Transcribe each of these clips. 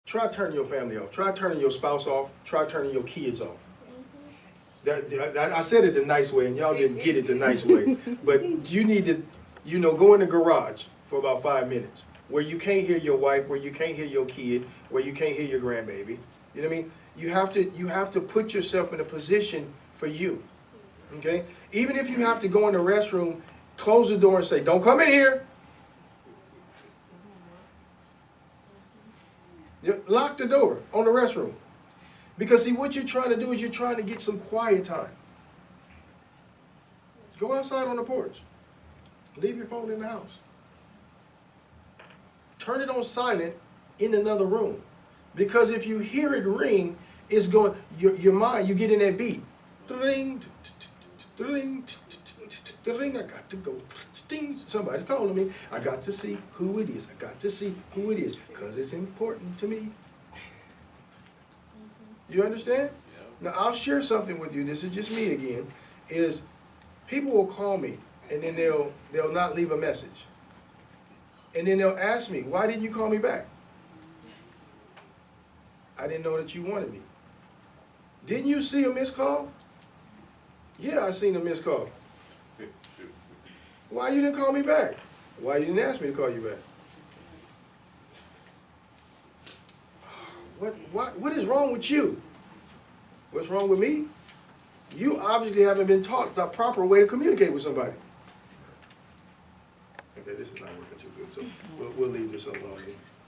Try turning your family off. Try turning your spouse off. Try turning your kids off. I said it the nice way, and y'all didn't get it the nice way. But you need to, go in the garage for about 5 minutes, where you can't hear your wife, where you can't hear your kid, where you can't hear your grandbaby. You know what I mean? You have to put yourself in a position for you. Okay? Even if you have to go in the restroom, close the door and say, "Don't come in here." Lock the door on the restroom. Because see, what you're trying to do is you're trying to get some quiet time. Go outside on the porch. Leave your phone in the house. Turn it on silent in another room. Because if you hear it ring, it's going, your mind, you get in that beat. Ring, ring, ring, I got to go. Somebody's calling me. I got to see who it is. I got to see who it is. Because it's important to me. You understand? Yeah. Now, I'll share something with you. This is just me again. Is people will call me, and then they'll not leave a message. And then they'll ask me, "Why didn't you call me back?" "I didn't know that you wanted me." "Didn't you see a missed call?" "Yeah, I seen a missed call." "Why you didn't call me back?" "Why you didn't ask me to call you back?" What is wrong with you? What's wrong with me? You obviously haven't been taught the proper way to communicate with somebody. Okay, this is not working too good, so we'll leave this alone.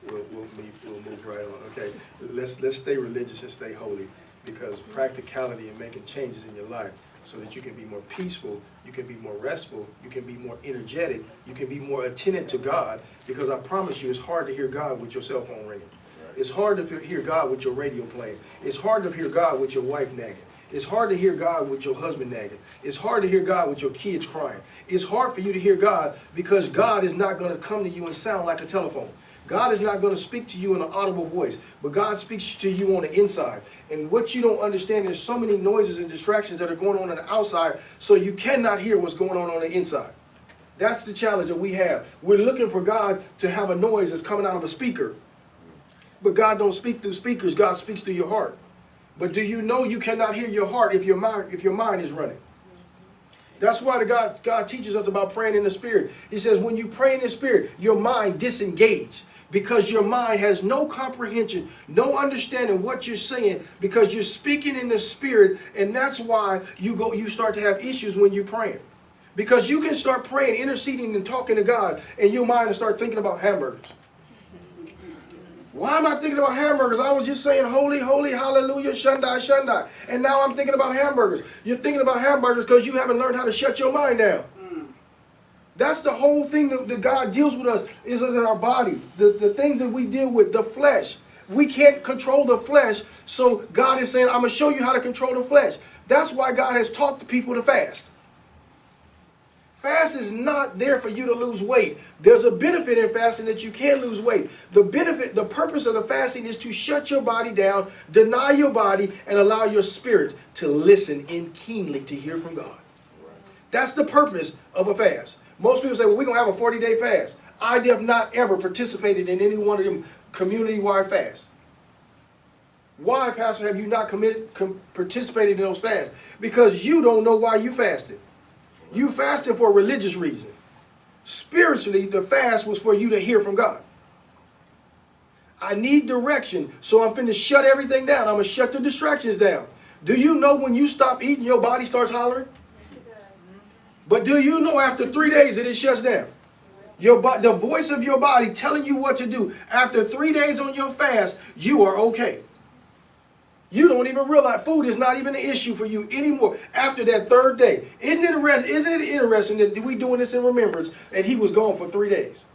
We'll move right on. Okay, let's stay religious and stay holy, because practicality and making changes in your life so that you can be more peaceful, you can be more restful, you can be more energetic, you can be more attentive to God, because I promise you it's hard to hear God with your cell phone ringing. It's hard to hear God with your radio playing. It's hard to hear God with your wife nagging. It's hard to hear God with your husband nagging. It's hard to hear God with your kids crying. It's hard for you to hear God because God is not going to come to you and sound like a telephone. God is not going to speak to you in an audible voice, but God speaks to you on the inside. And what you don't understand, there's so many noises and distractions that are going on the outside, so you cannot hear what's going on the inside. That's the challenge that we have. We're looking for God to have a noise that's coming out of a speaker. But God don't speak through speakers. God speaks through your heart. But do you know you cannot hear your heart if your mind is running? That's why God teaches us about praying in the Spirit. He says when you pray in the Spirit, your mind disengage, because your mind has no comprehension, no understanding of what you're saying, because you're speaking in the Spirit, and that's why you start to have issues when you're praying. Because you can start praying, interceding, and talking to God, and your mind will start thinking about hamburgers. Why am I thinking about hamburgers? I was just saying holy, holy, hallelujah, Shandai, Shandai. And now I'm thinking about hamburgers. You're thinking about hamburgers because you haven't learned how to shut your mind down. That's the whole thing that God deals with us, is in our body. The things that we deal with, the flesh. We can't control the flesh, so God is saying, I'm going to show you how to control the flesh. That's why God has taught the people to fast. Fast is not there for you to lose weight. There's a benefit in fasting that you can lose weight. The purpose of the fasting is to shut your body down, deny your body, and allow your spirit to listen in keenly to hear from God. That's the purpose of a fast. Most people say, well, we're going to have a 40-day fast. I have not ever participated in any one of them community-wide fasts. Why, Pastor, have you not participated in those fasts? Because you don't know why you fasted. You fasted for a religious reason. Spiritually, the fast was for you to hear from God. I need direction, so I'm finna shut everything down. I'm going to shut the distractions down. Do you know when you stop eating, your body starts hollering? But do you know after 3 days it shuts down? The voice of your body telling you what to do. After 3 days on your fast, you are okay. You don't even realize food is not even an issue for you anymore after that third day. Isn't it interesting that we doing this in remembrance and he was gone for 3 days?